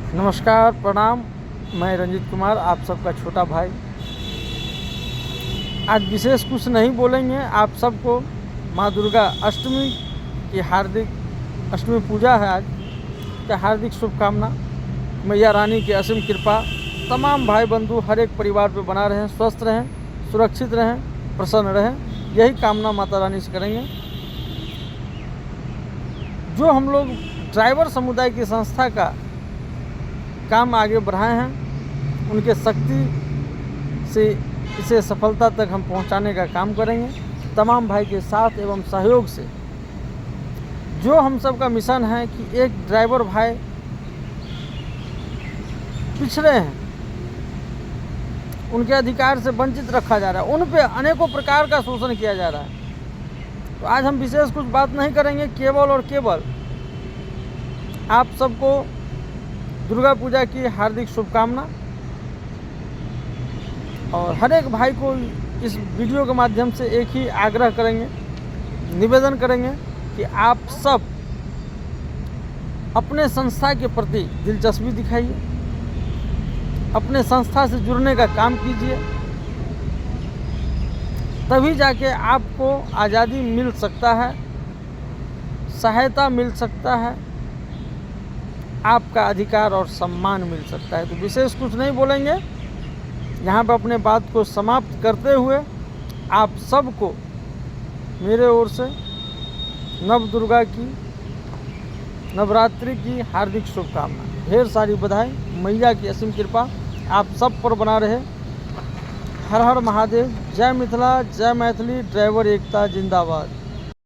नमस्कार, प्रणाम। मैं रंजीत कुमार, आप सबका छोटा भाई। आज विशेष कुछ नहीं बोलेंगे। आप सबको माँ दुर्गा अष्टमी की अष्टमी पूजा है आज का हार्दिक शुभकामना। मैया रानी की असीम कृपा तमाम भाई बंधु हर एक परिवार पे बना रहें, स्वस्थ रहें, सुरक्षित रहें, प्रसन्न रहें, यही कामना माता रानी से करेंगे। जो हम लोग ड्राइवर समुदाय की संस्था का काम आगे बढ़ाए हैं, उनके शक्ति से इसे सफलता तक हम पहुंचाने का काम करेंगे। तमाम भाई के साथ एवं सहयोग से जो हम सब का मिशन है कि एक ड्राइवर भाई पिछड़े हैं, उनके अधिकार से वंचित रखा जा रहा है, उन पे अनेकों प्रकार का शोषण किया जा रहा है। तो आज हम विशेष कुछ बात नहीं करेंगे, केवल आप सबको दुर्गा पूजा की हार्दिक शुभकामना। और हर एक भाई को इस वीडियो के माध्यम से एक ही आग्रह करेंगे, निवेदन करेंगे कि आप सब अपने संस्था के प्रति दिलचस्पी दिखाइए, अपने संस्था से जुड़ने का काम कीजिए, तभी जाके आपको आज़ादी मिल सकता है, सहायता मिल सकता है, आपका अधिकार और सम्मान मिल सकता है। तो विशेष कुछ नहीं बोलेंगे, यहाँ पर अपने बात को समाप्त करते हुए आप सबको मेरे ओर से नव दुर्गा की नवरात्रि की हार्दिक शुभकामना, ढेर सारी बधाई। मैया की असीम कृपा आप सब पर बना रहे। हर हर महादेव। जय मिथिला, जय मैथिली, ड्राइवर एकता जिंदाबाद।